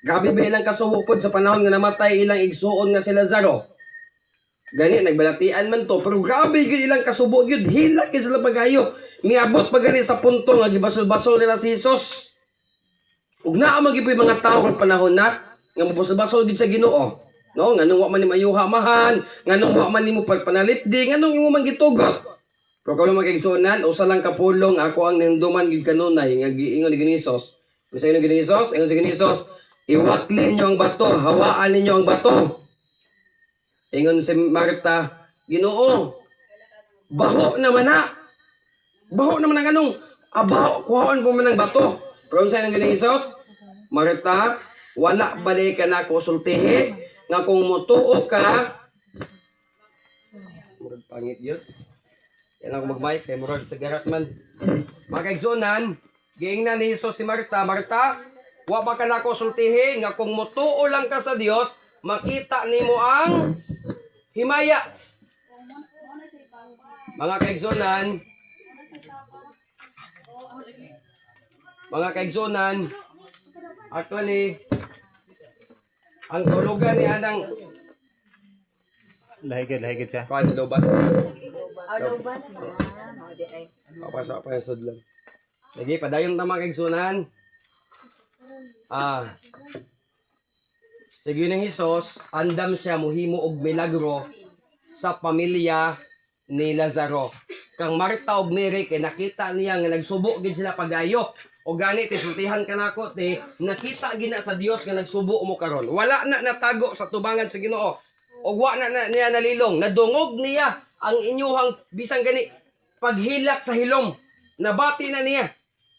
Grabe ba ilang kasubo pod sa panahon nga namatay ilang igsuon nga si Lazaro. Gani nagbalatian man to, pero grabe gyud ilang kasubo gyud, hila kay sila pagayo. Miabot pa gani sa punto nga gibasol-basol nila si Jesus. Ug naa man gyud mga tao kung panahon na nga mabasol-basol gyud sa Ginoo. No, nganong wa man ni mayuhamahan, nganong wa man nimo pagpanalipdi, nganong imo man gitugot. Pero kalau magigsunan, usa lang kapulong ako ang nindumang gid kanunay nga giingon ni Jesus. Usa ni Jesus, ingon si Jesus, iwakli niyo ang bato, hawaan ninyo ang bato. Ingon si Marta, Ginoo, baho naman na. Baho naman ang anong, baho, kuhaon po man ng bato. Pero sa inong Jesus, Marta, wala balik ka na ko sultihi, nga kung mutuo ka, murag pangit yun. Yan ako mag-mic, kay murag sa garat man. Makaigsunan, giingnan ni Jesus si Marta, Marta, wa ba ka na ko sultihi, nga kung mutuo lang ka sa Dios, makita nimo ang himaya. Mga kaigsunan, actually, ang tulugan ni Anang Lahigit siya. kuan lobat. Loban. Papasa pa sa lang. Lagi padayon ta mga kaigsunan. Sige ng Hesus, andam siya muhimo og milagro sa pamilya ni Lazaro. Kang Marta og Mary kay nakita niya nga nagsubo gid sila pagayo. O gani tisultihan ka nako ti nakita gina sa Dios nga nagsubo mo karon. Wala na natago sa tubangan sa Ginoo. Og wa na niya nalilong, nadungog niya ang inyuhang bisang gani paghilak sa hilom. Nabati na niya.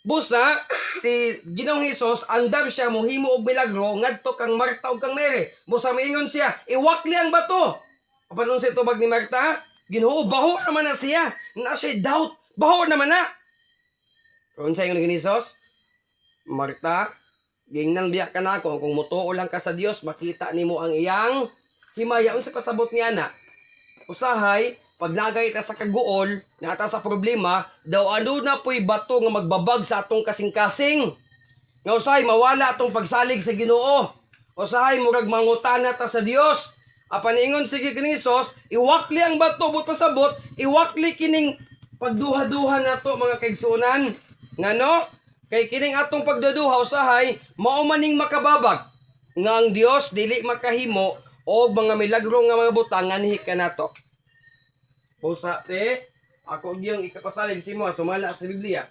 Busa si Ginoong Hesus andam siya mohimo og milagro ngadto kang Marta ug kang Mary. Busa miingon siya, iwakli ang bato. Apan sa tubag ni Marta, Ginoo baho naman na siya. Na siya doubt, baho naman na. Kung sa ingon ni Jesus, Marta, gingnan biya ka na ako kung mutuo lang ka sa Dios, makita nimo ang iyang himaya. Unsa pasabot niya na? Usahay pag nagay ta sa kaguol, nata sa problema, daw ano na po'y bato nga magbabag sa atong kasing-kasing. Nga usahay, mawala atong pagsalig sa Ginoo. Usahay, murag mangutana ta sa Dios. Apan ingon sige kini Jesus, iwakli ang bato, but pasabot, iwakli kining pagduha-duha nato mga kaigsunan. Ngano? Kay kining atong pagduduha, usahay, mao maning makababag. Nga ang Dios dili makahimo o mga milagro nga mga butang nga nihi kanato. Pusa te, ako giyong ikapasalig si mo, sumala sa Biblia.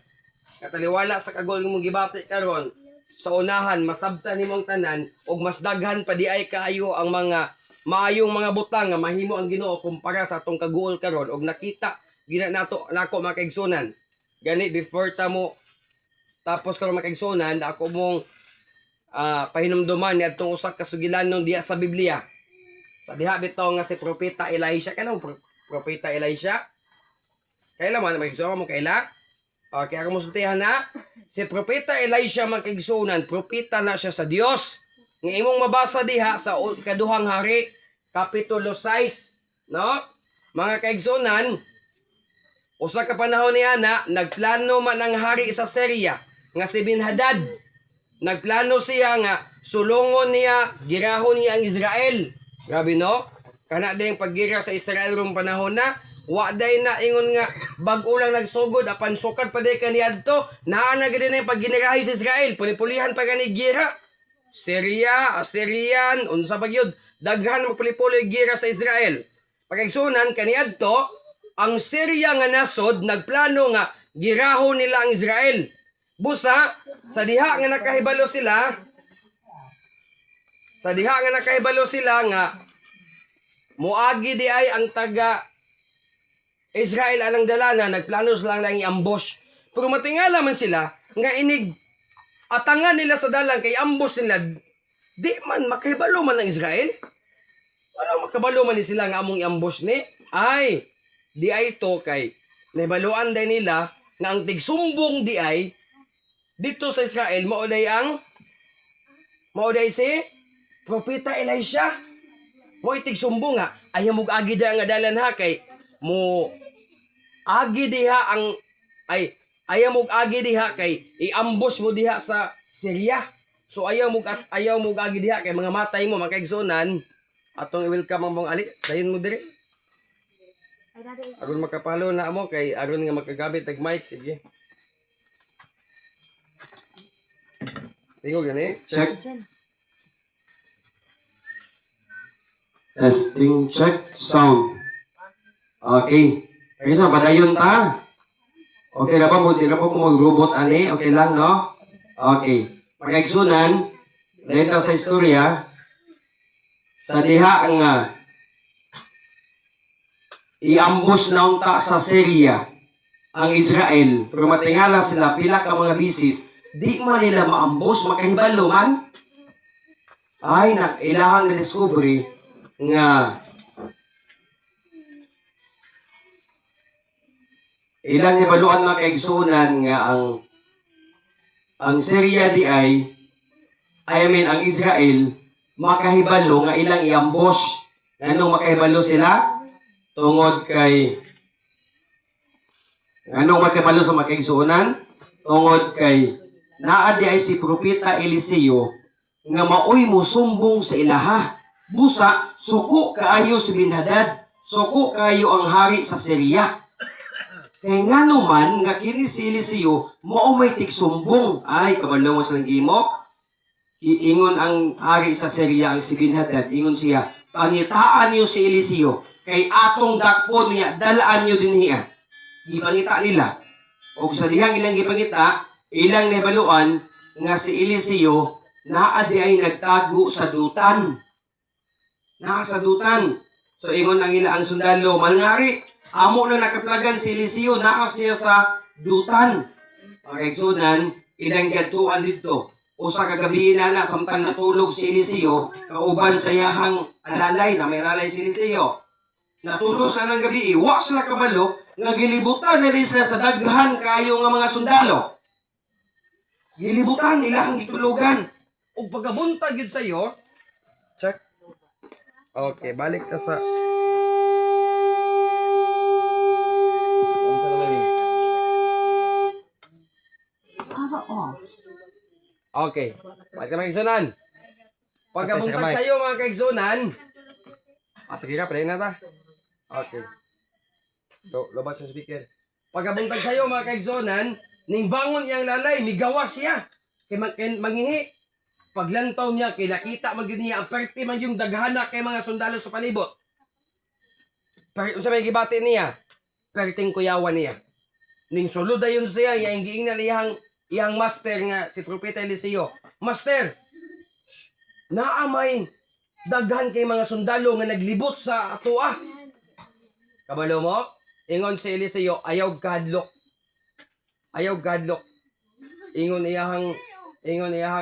Kataliwala sa kagol mong gibati karon sa unahan, masabtan nimong tanan, o mas daghan pa di ay kaayo ang mga maayong mga butang nga mahimo ang Ginoo kumpara sa atong kaguol karon og nakita gina nato nako makaigsunan. Gani before ta mo tapos karon makaigsunan, ako mong pahinumduman ni adtong usa ka sugilanon diha sa Biblia. Sa diha bitaw nga si propeta Elisha, kanang propeta Elisha. Kaila man makigsunan mo kaila. Okay, ako musultihan na. Si propeta Elisha makigsunan, propeta na siya sa Dios. Nga imong mabasa diha sa ikaduhang hari, kapitulo 6, no? Mga kaigsunan, usa ka panahon ni ana, nagplano man ang hari sa Syria nga si Ben-Hadad. Nagplano siya nga sulungon niya, girahon niya ang Israel. Grabe no? Kana ding paggira sa Israel rum panahon na, wa day na ingon nga bag-o lang nagsugod apan sukad pa day kaniadto, naa na gid na pagginirahi sa Israel, pulipulihan pa gani gira. Syria, Assyrian, unsa ba gyud? Daghan magpulipuloy gira sa Israel. Pagigsunan kaniadto, ang Syria nga nasod nagplano nga girahon nila ang Israel. Busa sa diha nga nakahibalo sila nga muagi di ay ang taga Israel alang dalana, nagplano sila lang i-ambush. Pero matingala man sila nga inig atangan nila sa dalan kay ambush nila, di man makahibalo man ng Israel. Ano makabalo man ni sila nga among i-ambush ni? Ay, di ay to kay nahibaluan day nila nga ang tigsumbong di ay dito sa Israel mauday si propeta Elisha. Mo tigsumbong nga ayaw mo agi da nga dalan ha kay mo agi diha ang ay ayaw mo agi diha kay i-ambush mo diha sa Syria. So ayaw mo agi diha kay mga matay mo makaigsunan atong i-welcome ang mong ali. Dayon mo diri. Ay, dati. Aron makapalo na mo kay aron nga makagamit tag mic sige. Tingog gani. Check. Diyan. Testing, check, sound. Okay. Okay, so padayon ta. Okay na ba? Buti na po kung mag-robot ani. Okay lang, no? Okay. Pagkaigsunan, dahil daw sa istorya, sa diha nga i-ambush na unta sa Syria ang Israel. Pero matingala sila, pila ka mga bisis, di man nila ma-ambush, makahibalo man. Ay, ilahang na-discovery nga ilang ibaluan mga kaigsunan nga ang Syria di ay ang Israel makahibalo nga ilang i-ambush. Anong makahibalo sila? Tungod kay anong makahibalo sa mga kaigsunan? Tungod kay naa di ay si Propeta Eliseo nga maoy mo sumbong sa ilaha. Busa, suko kaayo si Bin-Hadad. Suko kaayo ang hari sa Syria. Kaya nga naman, nga kini si Eliseo, mao may tiksumbong. Ay, kabalo mo sa nag-imo. Iingon ang hari sa Syria, ang si Bin-Hadad. Ingon siya, pangitaan niyo si Eliseo. Kay atong dakpon niya, dalaan niyo din niya. Gipangita nila. O sa dihang ilang gipangita, ilang nabaluan, nga si Eliseo, naadi ay nagtago sa dutan. Nasa dutan. So, ingon ang ila ang sundalo, malngari, amo na nakaplagan si Eliseo, naa siya sa dutan. Pagkaigsunan, ilang gatuan dito. O sa kagabi na samtang natulog si Eliseo, kauban sa yahang alalay, na may alalay si Eliseo. Natulog sa ng gabi, iwa sila kabalo, nga gilibutan na rin sila sa daghan kayo nga mga sundalo. Gilibutan nila ang gitulugan. Ug pagabuntag yun sa'yo, check. Okay, balik ka sa... Okay, balik ka mga kaigsunan. Pagabuntag sa'yo mga kaigsunan, sige ka, pwede na ta. Okay. So, lobat sa speaker. Pagabuntag sa'yo mga kaigsunan, ning bangon iyang lalay, migawas siya. Kay mangihi. Paglantaw niya, kay nakita man niya, ang perti man yung daghana kay mga sundalo sa palibot. Sa may gibati niya, perting kuyawan niya. Ning sulod ayon siya, yung giingnan iyang master nga, si Propeta Eliseo. Master, naamay daghan kay mga sundalo nga naglibot sa atoa. Kabalo mo? Ingon si Eliseo, ayaw kadlok. Ayaw kadlok. Ingon iyahang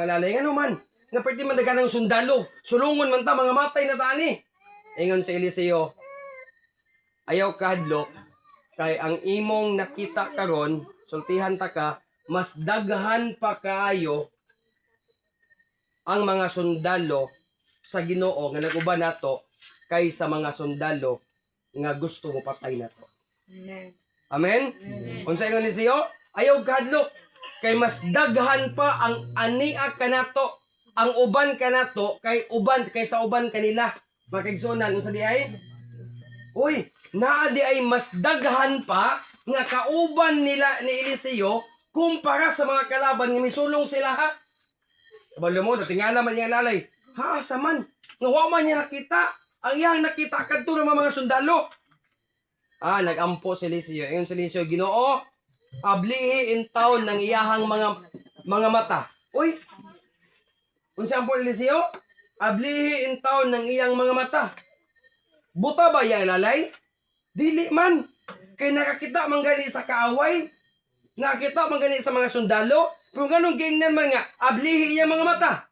lalay. Nga naman, nga pwede man dagan ng sundalo. Sulungon man ta, mga matay na tani. Ingon si Eliseo, ayaw kadlok. Kay ang imong nakita karon, sultihan ta ka, mas daghan pa kaayo ang mga sundalo sa Ginoo nga naguban nato kaysa mga sundalo nga gusto mo patay nato. Amen? Unsa ingon ni Eliseo? Ayaw kadlok. Kay mas daghan pa ang ania kanato, ang uban kanato kay uban kaysa uban kanila. Makigsunan unsa di ay? Uy, naa di ay mas daghan pa nga kauban nila ni Eliseo kumpara sa mga kalaban nga misulong sila ha. Kabalo mo, natingala man niya lalay. Ha, saman, nga wa man niya nakita. Ang iyang nakita kadto ng mga sundalo. Nagampo si Eliseo. Ingon si Eliseo, Ginoo, ablihi in taon ng iyahang mga mata. Uy, unsa ang po Eliseo? Ablihi in taon ng iyang mga mata. Buta ba iya lalay? Dili man. Kay nakakita man gani sa kaaway. Nakakita man gani sa mga sundalo. Pero ganun giingnan man nga, ablihi iya mga mata.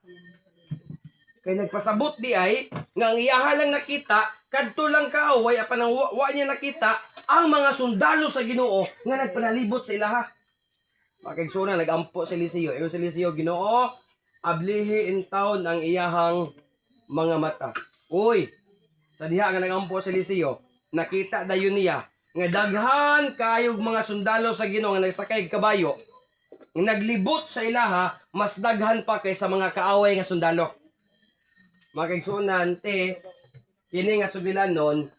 Kay nagpasabot di ay, nga ang iyaha lang nakita, kadto lang kaaway, apan ang wa niya nakita, ang mga sundalo sa Ginoo nga nagpanalibot sa ilaha. Makigsunan, nagampo si Eliseo. Ingon si Eliseo, Ginoo, ablihi in taon ang iyahang mga mata. Uy, sa diha nga nagampo si Eliseo, nakita dayon niya, nga daghan kayog mga sundalo sa Ginoo nga nagsakay kabayo, nga naglibot sa ilaha mas daghan pa kaysa mga kaaway nga sundalo. Mga kaigsuonan te kini nga sugilanon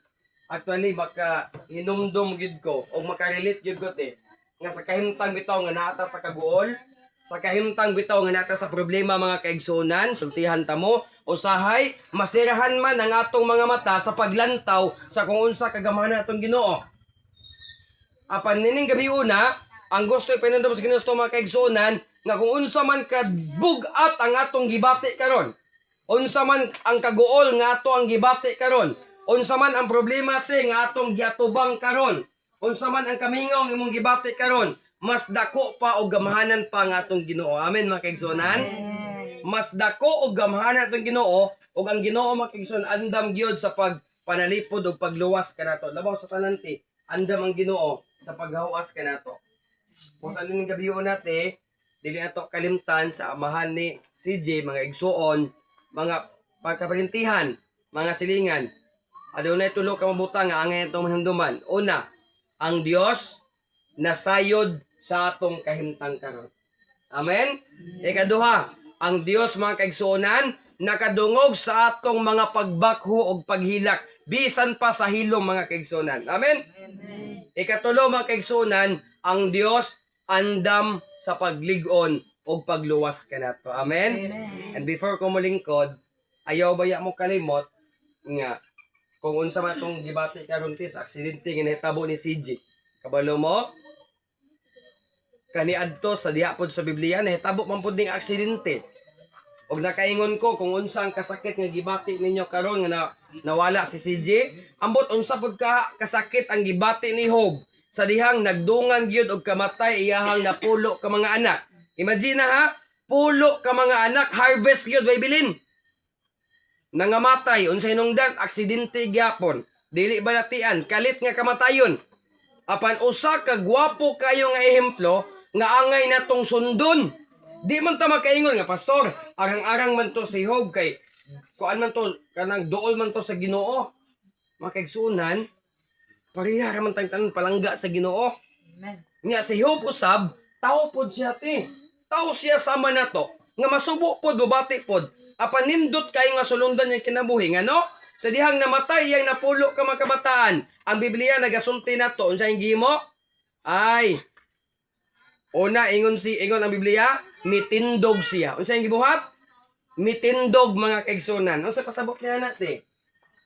actually baka hinumdum gid ko o makarelate gid ko te nga sa kahimtang bitaw nga naata sa kaguol, sa kahimtang bitaw nga naata sa problema mga kaigsuonan, sultihan ta mo usahay masirahan man ang atong mga mata sa paglantaw sa kung unsa kagamahan atong Ginoo. Apan nining gabi una, ang gusto ipinundom sa Ginoo mga kaigsuonan nga kung unsa man kadbugat ang atong gibati karon, unsa man ang kaguol nga ato ang gibati karon, unsa man ang problema te nga atong giatubang karon, unsa man ang kamingaw nga imong gibati karon, mas dako pa og gamahanan pa nga atong Ginoo. Amen mga kaigsuonan. Mas dako og gamahanan atong Ginoo ug ang Ginoo mga kaigsuonan andam gyud sa pagpanalipod ug pagluwas kanato. Labaw sa tanan ti, andam ang Ginoo sa paghawas kanato. Kung sa aning gabiyo nate, dili ato kalimtan sa amahan ni CJ mga igsuon, mga pagkaparintihan, mga silingan. Adunay tulo ka mabutang nga angay atong mahinduman. Una, ang Dios nasayod sa atong kahimtang karon. Amen. Ikaduha, ang Dios mga kaigsuonan nakadungog sa atong mga pagbakho ug paghilak bisan pa sa hilom mga kaigsuonan. Amen. Ikatulo mga kaigsuonan, ang Dios andam sa paglig-on ug pagluwas kanato. Amen. And before ko molingkod, ayaw baya mo kalimot nga kung unsa man tong gibati karon ti sa aksidente nga nahitabo ni CJ. Kabalo mo? Kaniadto sa diha pod sa Biblia nahitabo man pud ning aksidente. Og nakaingon ko kung unsa ang kasakit nga gibati ninyo karon nga nawala si CJ, ambot unsa pud ka kasakit ang gibati ni Job sa dihang nagdungan gyud og kamatay iyahang napulo ka mga anak. Imagine ha, pulo ka mga anak harvest gyud way bilin. Nangamatay unsay hinungdan aksidente gyapon. Dili balatian, kalit nga kamatayon. Apan usa ka gwapo kayo nga ehemplo nga angay natong sundon. Di man ta makaingon nga pastor, arang-arang man to si Job kay kuan man to kanang duol man to sa Ginoo. Makaigsunan, pareha ra man tang tanan palangga sa Ginoo. Nya si Job usab, tao pod siya ti. Tao siya sama nato nga masubo pod bubati pod. Apan nindot kayo nga sulundan yung kinabuhi ngano? Sa dihang namatay yang napulo ka mga kabataan, ang Biblia nagasulti nato unsa yung gihimo? Ay una ingon ang Biblia, mitindog siya. Unsa yung gibuhat? Mitindog mga kaigsunan. Unsa pasabot niya nate?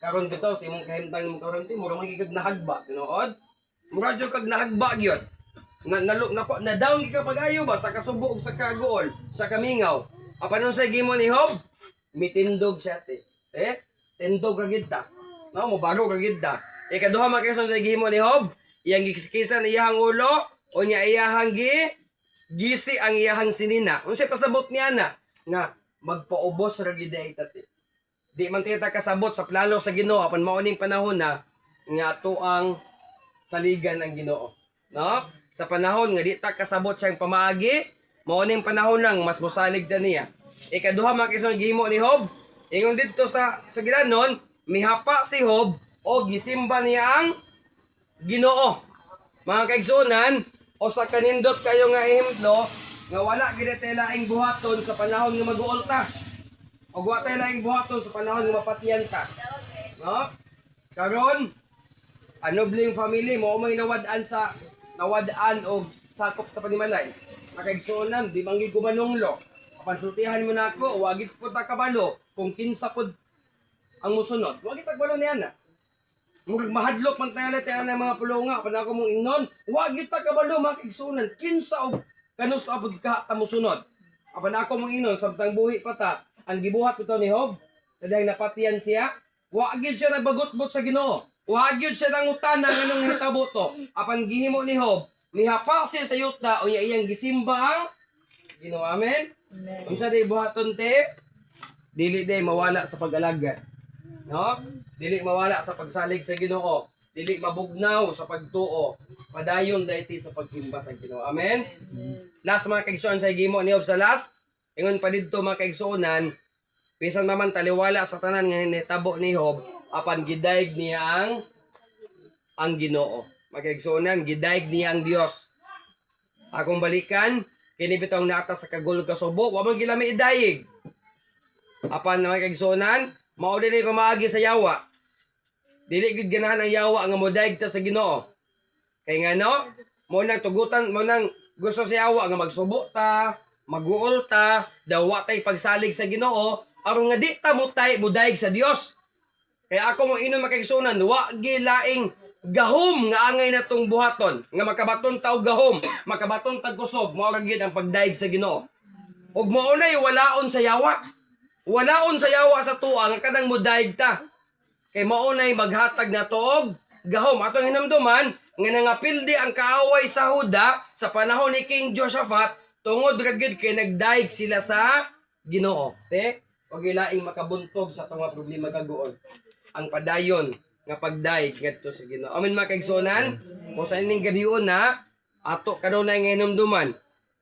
Karon bitaw sa imong kahimtang imong karon ti mura magigig nahagba, tinuod? Mura jud kag nahagba gyud. Na down ka pag-ayo ba sa kasubo ug sa kaguol, sa kamingaw. Apan unsa gihimo ni Job? Mitindog siya ti. Tindog ra gid ta. No, mobaro ra gid ta. Ikaduha man kaysa sa gihimo ni Job, iyang gikiskisan iyahang ulo o niya iyahang gisi ang iyahang sinina. Unsay pasabot niya na nga magpaubos ra gid ita ti. Di man kita kasabot sa plano sa Ginoo apan mao ning panahon na nga ato ang saligan ang Ginoo. No? Sa panahon nga di ta kasabot siyang pamaagi, mao ning panahon nang mas mosalig ta niya. Ikaduha man kaysa gihimo ni Job, ingon didto sa gilanon, mihapa si Job o gisimba niya ang Ginoo. Mga kaigsunan, o sa kanindot kayo nga ehemplo nga wala gid tay laing buhaton sa panahon nga mag-uol ta. O wa tay laing buhaton sa panahon nga mapatiyan ta. No? Karon anobling family mo may nawadaan og sakop sa panimalay. Nakaigsunan, di manggid ko manunglo. Apan sultihan mo na ako, wagit po ta kabalo kung kinsa pod ang musunod. Wagit tagbalo niya na. Murag mahadlok man tayo ng mga pulonga. Apan ako mong ingnon, wagit ta kabalo makigsunan. Kinsa og kanus apod ka ta musunod. Apan ako mong ingnon, sabtang buhi pa ta, ang gibuhat ito ni Job, sa dahil napatiyan siya, wagit siya nagbagot-bot sa Ginoo. Wagit siya nangutan ng anong hitabo to. Apan gihimo ni Job, nihapa siya sa yuta o iyang gisimba ang Ginoo. Amen? Unsa di buhaton te? Dili day mawala sa pag-alagad. No? Dili mawala sa pagsalig sa Ginoo. Dili mabugnaw sa pagtuo. Padayon dayti sa pagsimba sa Ginoo. Amen? Last mga kaigsuon sa gihimo ni Job sa last. Ingon pa didto mga kaigsuonan, bisan maman taliwala sa tanan nga hitabo ni Job, apan gidaig niya ang Ginoo. Mga kaigsuonan, gidaig niya ang Dios. Akong balikan, Kini bitong nata sa kagulog ka subo, wa man gilami idayig. Apan naman kagsunan, mao dinhi pamaagi sa yawa. Dili gid ganahan ang yawa nga modaig ta sa Ginoo. Kay ngano, mo nang tugutan, mo nang gusto sa yawa nga magsubo ta, maguol ta, dawa tay pagsalig sa Ginoo, aron nga di ta mudaig sa Dios. Kaya ako mo inon makigsunan, wa gilaing gahom nga angay natong buhaton, nga makabaton ta og gahom, makabaton tag kusog, mao ra gyud ang pagdaig sa Ginoo. Ug mao nay walaon sa yawa. Walaon sa yawa sa tuwa nga kanang mudaig ta. Kay mao nay maghatag na og gahom. Atong hinamduman nga nangapildi ang kaaway sa Huda sa panahon ni King Josaphat tungod ra gyud kay nagdaig sila sa Ginoo. Te, wag ilaing makabuntog sa tong mga problema kaguon. Ang padayon nga pagdaig ngadto sa Ginoo. Amen mga kaigsunan. Kung sa ining gabion na ato kanunay nga hinumduman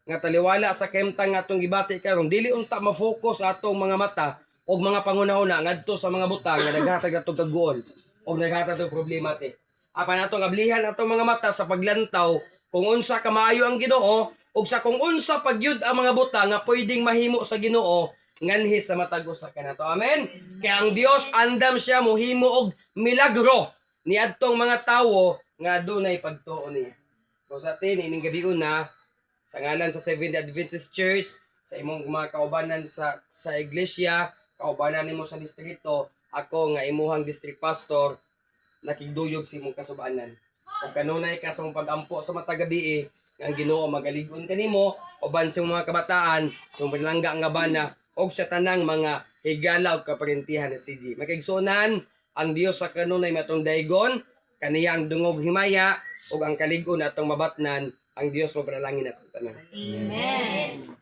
nga taliwala sa kemtang atong gibati karon dili unta ma-focus atong mga mata og mga pangunahuna ngadto sa mga butang nga naghatag atong kaguol og naghatag atong problema te. Apan atong ablihan atong mga mata sa paglantaw kung unsa ka maayo ang Ginoo ug sa kung unsa pagyud ang mga butang nga pwedeng mahimo sa Ginoo nganhi sa matag usa kanato. Amen. Kaya ang Dios andam siya mohimo og milagro niadtong mga tawo nga dunay pagtuo niya. So sa atin ining gabion na sa ngalan sa Seventh Adventist Church, sa imong mga kaubanan sa iglesia, kaubanan nimo sa distrito, ako nga imuhang district pastor nakigduyog sa imong kasubanan. Kung kanunay ka sa mong pag-ampo sa matag gabi nga ang Ginoo magalig-on kanimo uban sa mga kabataan, sa mga panalangga nga bana og sa tanang mga higala ug kaparentihan ni CG. Makigsunan ang Dios sa kanunay matong daygon, kaniya ang dungog himaya ug ang kalig-on atong mabatnan, ang Dios mo panalangin atong tanan. Amen.